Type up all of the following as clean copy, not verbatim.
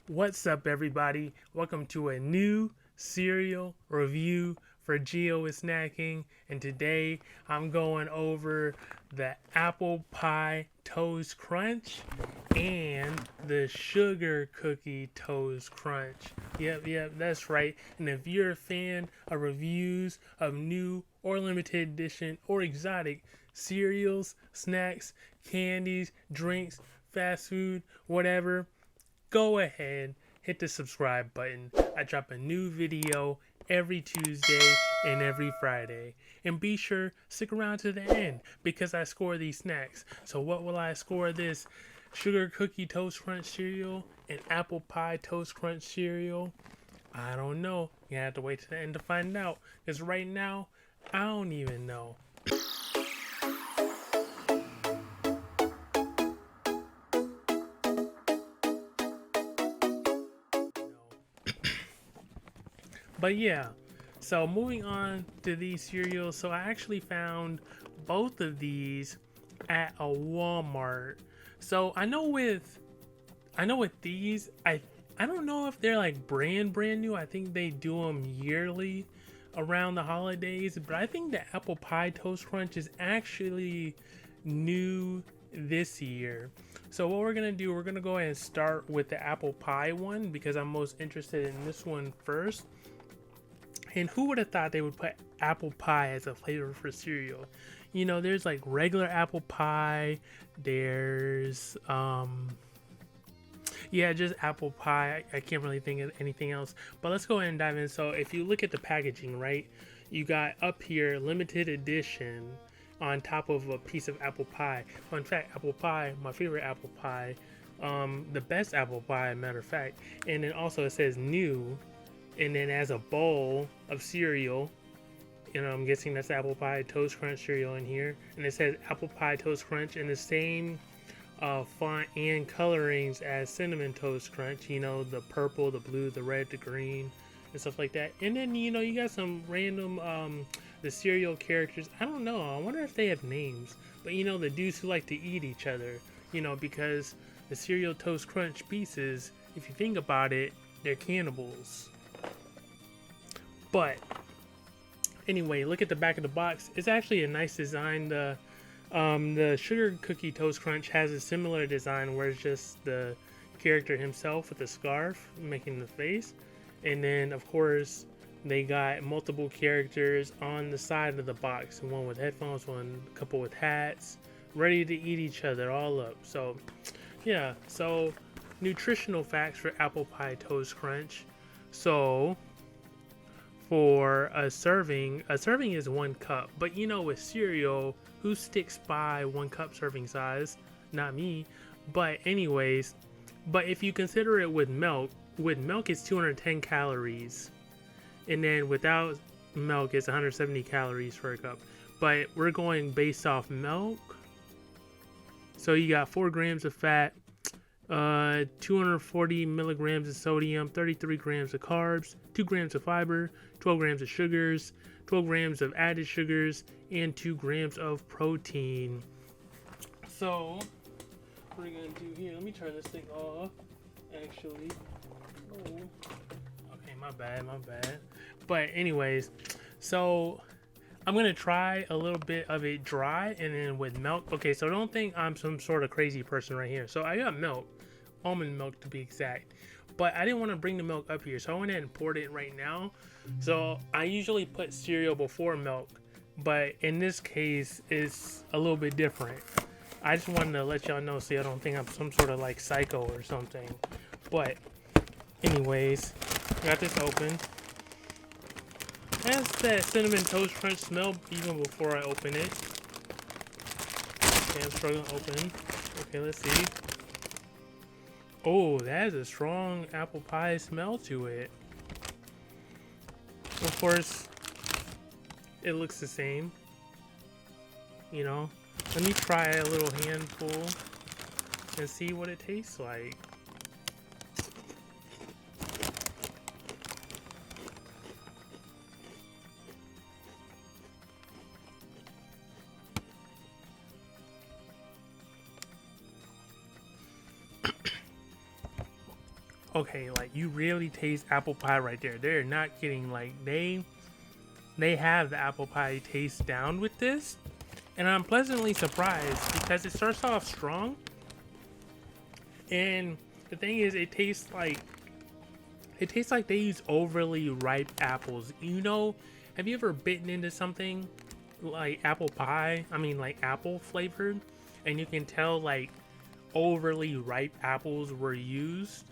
What's up, everybody? Welcome to a new cereal review for Geo is Snacking, and today I'm going over the apple pie toast crunch and the sugar cookie toast crunch. Yep, that's right. And if you're a fan of reviews of new or limited edition or exotic cereals, snacks, candies, drinks, fast food, whatever, go ahead, hit the subscribe button. I drop a new video every Tuesday and every Friday. And be sure stick around to the end because I score these snacks. So what will I score this sugar cookie toast crunch cereal and apple pie toast crunch cereal? I don't know. You have to wait to the end to find out. Because right now, I don't even know. But yeah, so moving on to these cereals. So I actually found both of these at a Walmart. So I know with these, I don't know if they're like brand new. I think they do them yearly around the holidays, but I think the apple pie toast crunch is actually new this year. So what we're gonna do, we're gonna go ahead and start with the apple pie one because I'm most interested in this one first. And who would have thought they would put apple pie as a flavor for cereal? You know, there's like regular apple pie, there's yeah, just apple pie. I can't really think of anything else. But let's go ahead and dive in. So if you look at the packaging, right, you got up here limited edition on top of a piece of apple pie. Fun fact, apple pie, my favorite apple pie, the best apple pie, matter of fact. And then also it says new, and then as a bowl of cereal, you know, I'm guessing that's apple pie toast crunch cereal in here, and it says apple pie toast crunch in the same font and colorings as cinnamon toast crunch, you know, the purple, the blue, the red, the green, and stuff like that. And then, you know, you got some random the cereal characters. I don't know, I wonder if they have names, but you know, the dudes who like to eat each other, you know, because the cereal toast crunch pieces, if you think about it, they're cannibals. But anyway, look at the back of the box. It's actually a nice design. The sugar cookie toast crunch has a similar design where it's just the character himself with the scarf making the face, and then of course they got multiple characters on the side of the box, one with headphones, one couple with hats, ready to eat each other all up. So yeah, so nutritional facts for apple pie toast crunch. So for a serving is 1 cup, but you know, with cereal, who sticks by 1 cup serving size? Not me. But anyways, but if you consider it with milk it's 210 calories, and then without milk it's 170 calories for a cup. But we're going based off milk, so you got 4 grams of fat, 240 milligrams of sodium, 33 grams of carbs, 2 grams of fiber, 12 grams of sugars, 12 grams of added sugars, and 2 grams of protein. So what we're gonna do here, let me turn this thing off actually. Oh, okay, my bad. But anyways, so I'm gonna try a little bit of it dry and then with milk. Okay, so don't think I'm some sort of crazy person right here. So I got milk, almond milk to be exact, but I didn't want to bring the milk up here, so I went ahead and poured it right now. So I usually put cereal before milk, but in this case it's a little bit different. I just wanted to let y'all know so y'all don't think I'm some sort of like psycho or something. But anyways, got this open. It has that cinnamon toast crunch smell even before I open it. Okay, I'm struggling to open. Okay, let's see. Oh, that has a strong apple pie smell to it. Of course, it looks the same. You know, let me try a little handful and see what it tastes like. Okay, like you really taste apple pie right there. They're not kidding. Like they have the apple pie taste down with this, and I'm pleasantly surprised because it starts off strong, and the thing is, it tastes like they use overly ripe apples. You know, have you ever bitten into something like apple pie? I mean, like apple flavored, and you can tell like overly ripe apples were used.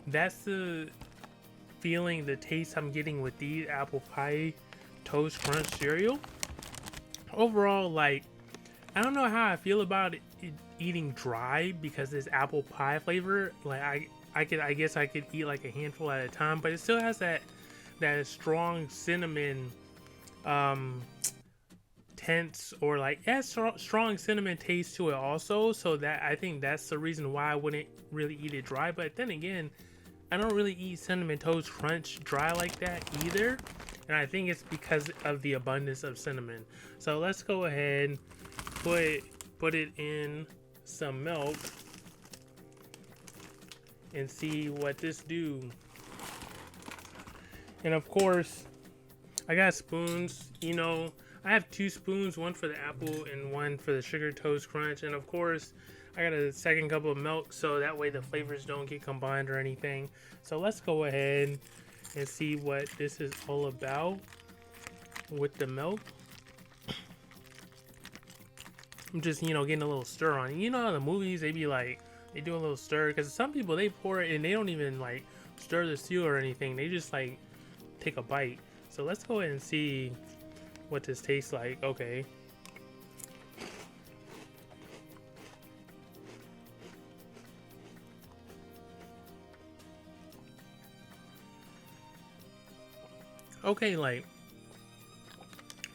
That's the feeling, the taste I'm getting with these apple pie toast crunch cereal. Overall, like, I don't know how I feel about it eating dry because this apple pie flavor. Like, I guess I could eat like a handful at a time, but it still has that strong cinnamon tense, or like strong cinnamon taste to it also. So that, I think that's the reason why I wouldn't really eat it dry. But then again, I don't really eat cinnamon toast crunch dry like that either, and I think it's because of the abundance of cinnamon. So let's go ahead, put it in some milk and see what this do. And of course, I got spoons. You know, I have 2 spoons, one for the apple and one for the sugar toast crunch. And of course, I got a second cup of milk so that way the flavors don't get combined or anything. So let's go ahead and see what this is all about with the milk. I'm just, you know, getting a little stir on it. You know how the movies, they be like, they do a little stir, because some people, they pour it and they don't even like stir the cereal or anything. They just like take a bite. So let's go ahead and see what this tastes like. Okay. Okay, like,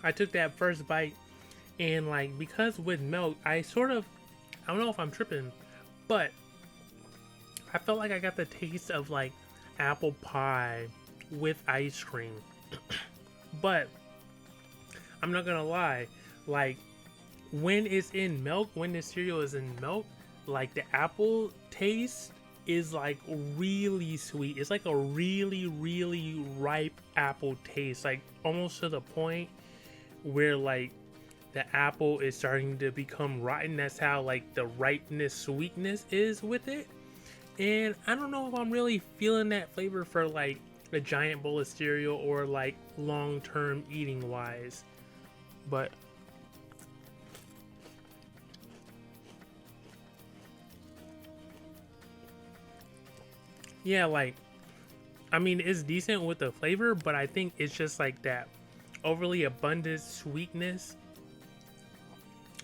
I took that first bite, and like, because with milk, I don't know if I'm tripping, but I felt like I got the taste of like apple pie with ice cream. But I'm not gonna lie, like, when it's in milk, when the cereal is in milk, like the apple taste is like really sweet. It's like a really, really ripe apple taste, like almost to the point where like the apple is starting to become rotten. That's how like the ripeness, sweetness is with it. And I don't know if I'm really feeling that flavor for like a giant bowl of cereal or like long-term eating wise, but yeah, like, I mean, it's decent with the flavor, but I think it's just like that overly abundant sweetness.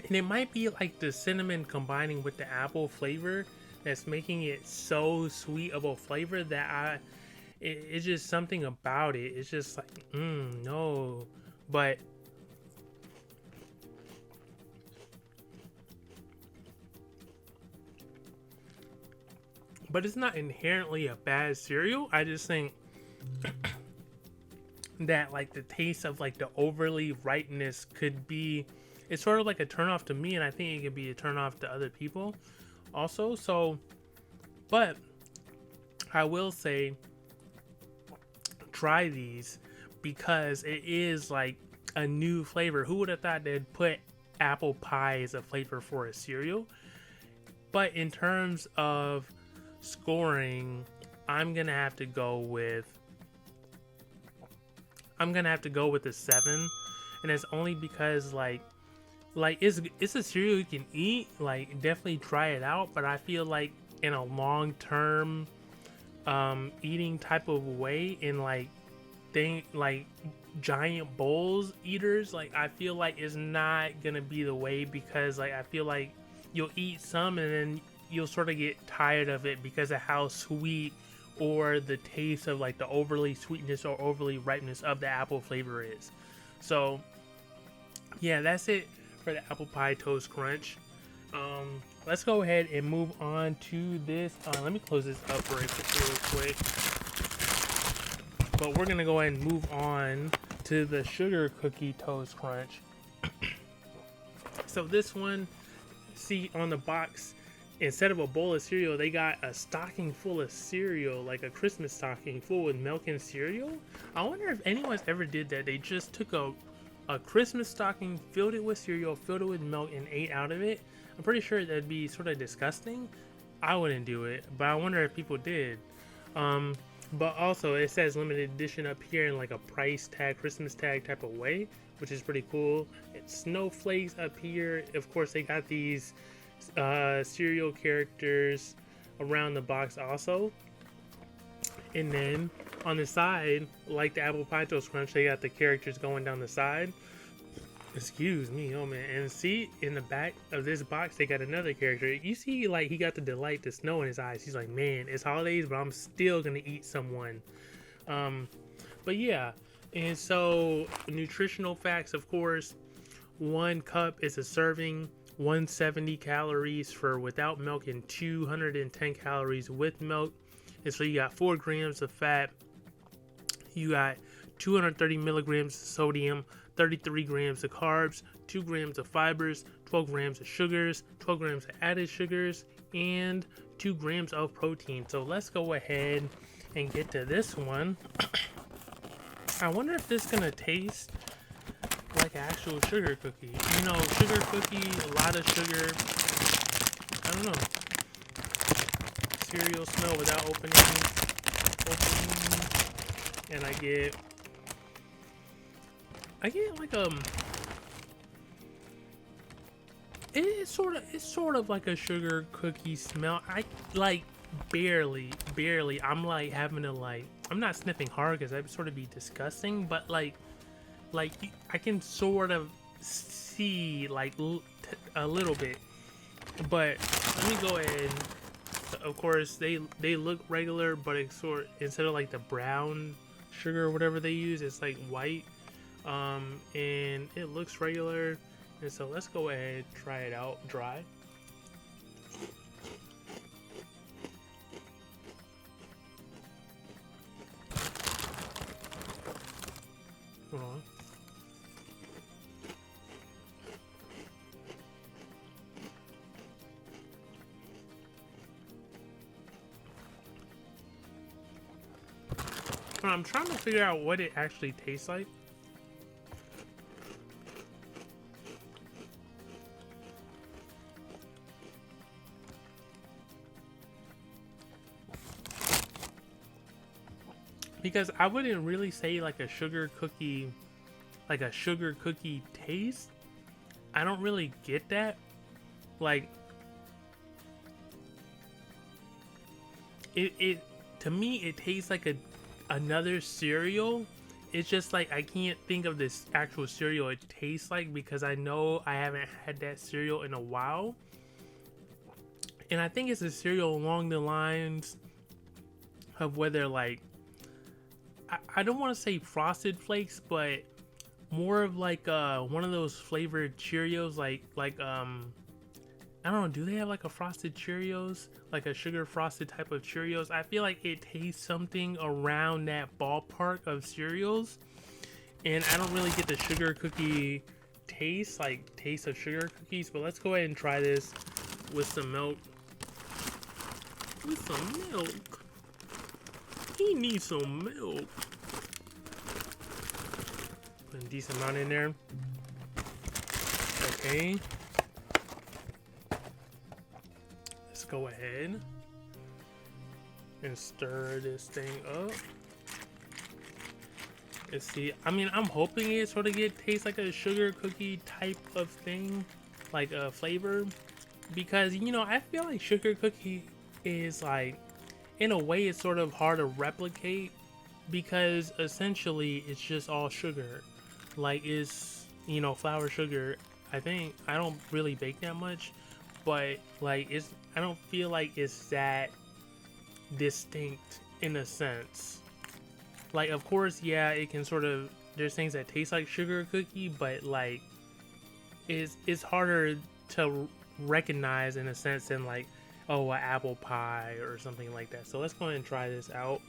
And it might be like the cinnamon combining with the apple flavor that's making it so sweet of a flavor that it's just something about it. It's just like, no. But it's not inherently a bad cereal. I just think that like the taste of like the overly ripeness could be, it's sort of like a turn off to me, and I think it could be a turn off to other people also. So, but I will say, try these because it is like a new flavor. Who would have thought they'd put apple pie as a flavor for a cereal? But in terms of scoring, I'm gonna have to go with a 7, and it's only because like it's a cereal you can eat. Like, definitely try it out, but I feel like in a long-term eating type of way, in like giant bowls eaters, like I feel like it's not gonna be the way, because like I feel like you'll eat some and then you'll sort of get tired of it because of how sweet, or the taste of like the overly sweetness or overly ripeness of the apple flavor is. So yeah, that's it for the apple pie toast crunch. Let's go ahead and move on to this. Let me close this up real quick. But we're gonna go ahead and move on to the sugar cookie toast crunch. So this one, see on the box, instead of a bowl of cereal, they got a stocking full of cereal, like a Christmas stocking full with milk and cereal. I wonder if anyone's ever did that. They just took a Christmas stocking, filled it with cereal, filled it with milk, and ate out of it. I'm pretty sure that'd be sort of disgusting. I wouldn't do it, but I wonder if people did. But also, it says limited edition up here in like a price tag, Christmas tag type of way, which is pretty cool. It's snowflakes up here. Of course, they got these cereal characters around the box also. And then on the side, like the Apple Pie Toast Crunch, they got the characters going down the side. Excuse me, oh man. And see, in the back of this box, they got another character. You see, like, he got the delight, the snow in his eyes. He's like, man, it's holidays, but I'm still gonna eat someone. But yeah, and so nutritional facts, of course, 1 cup is a serving, 170 calories for without milk, and 210 calories with milk. And so you got 4 grams of fat, you got 230 milligrams of sodium, 33 grams of carbs, 2 grams of fibers, 12 grams of sugars, 12 grams of added sugars, and 2 grams of protein. So let's go ahead and get to this one. I wonder if this is gonna taste like an actual sugar cookie. You know, sugar cookie, a lot of sugar. I don't know. Cereal smell without opening. And I get like it's sort of like a sugar cookie smell. I like barely. I'm like having to like, I'm not sniffing hard because that would sort of be disgusting, but like I can sort of see like a little bit. But let me go ahead. Of course, they look regular, but it's instead of like the brown sugar or whatever they use, it's like white. And it looks regular. And so let's go ahead and try it out dry. Hold on. I'm trying to figure out what it actually tastes like. Because I wouldn't really say like a sugar cookie taste. I don't really get that. Like it to me it tastes like another cereal. It's just like I can't think of this actual cereal it tastes like, because I know I haven't had that cereal in a while. And I think it's a cereal along the lines of whether like I don't want to say Frosted Flakes, but more of like one of those flavored Cheerios, like I don't know, do they have like a frosted Cheerios, like a sugar frosted type of Cheerios? I feel like it tastes something around that ballpark of cereals, and I don't really get the sugar cookie taste of sugar cookies. But let's go ahead and try this with some milk. With some milk. He needs some milk. Put a decent amount in there. Okay. Let's go ahead and stir this thing up. Let's see. I mean, I'm hoping it sort of tastes like a sugar cookie type of thing, like a flavor, because you know I feel like sugar cookie is like, in a way, it's sort of hard to replicate, because essentially it's just all sugar. Like, it's, you know, flour, sugar. I don't really bake that much, but like I don't feel like it's that distinct in a sense. Like, of course, yeah, it can sort of, there's things that taste like sugar cookie, but like it's harder to recognize in a sense than like, oh, an apple pie or something like that. So let's go ahead and try this out.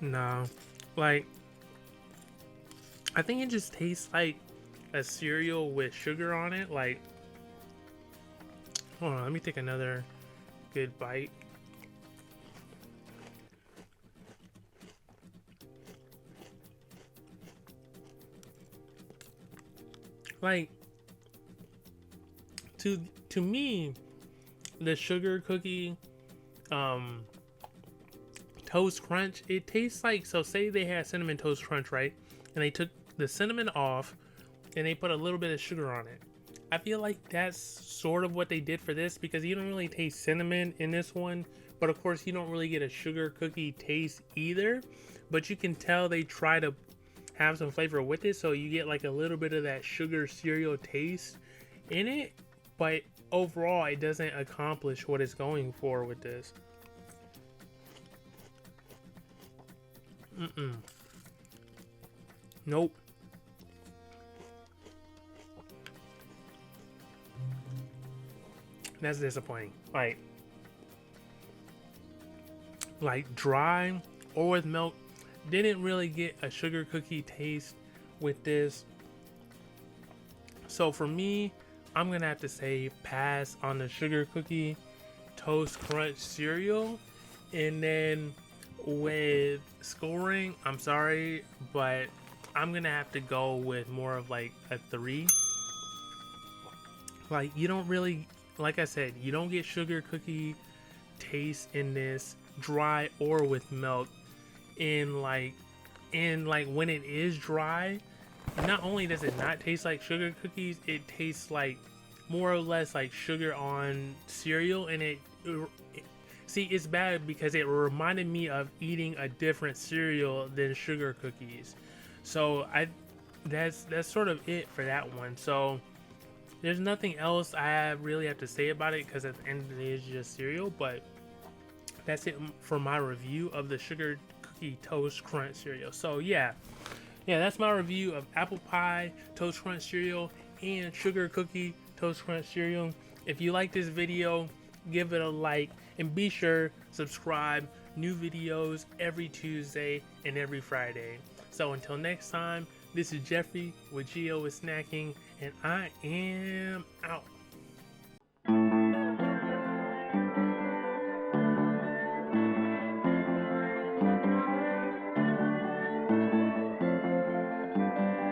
No, like I think it just tastes like a cereal with sugar on it. Like, hold on, let me take another good bite. Like, to me, the sugar cookie toast crunch, it tastes like, so say they had cinnamon toast crunch, right? And they took the cinnamon off and they put a little bit of sugar on it. I feel like that's sort of what they did for this, because you don't really taste cinnamon in this one, but of course you don't really get a sugar cookie taste either, but you can tell they try to have some flavor with it, so you get like a little bit of that sugar cereal taste in it, but overall it doesn't accomplish what it's going for with this. Nope. That's disappointing. Like dry or with milk, didn't really get a sugar cookie taste with this. So for me, I'm gonna have to say pass on the sugar cookie toast crunch cereal. And then with scoring, I'm sorry, but I'm gonna have to go with more of like a 3. Like, you don't really, like I said, you don't get sugar cookie taste in this, dry or with milk. And like when it is dry, not only does it not taste like sugar cookies, it tastes like more or less like sugar on cereal. And see, it's bad because it reminded me of eating a different cereal than sugar cookies. So that's sort of it for that one. So there's nothing else I really have to say about it, because at the end of the day it's just cereal. But that's it for my review of the sugar cookie toast crunch cereal. So yeah, that's my review of apple pie toast crunch cereal and sugar cookie toast crunch cereal. If you like this video, give it a like, and be sure subscribe. New videos every Tuesday and every Friday. So until next time, this is Jeffrey with Geo with Snacking, and I am out.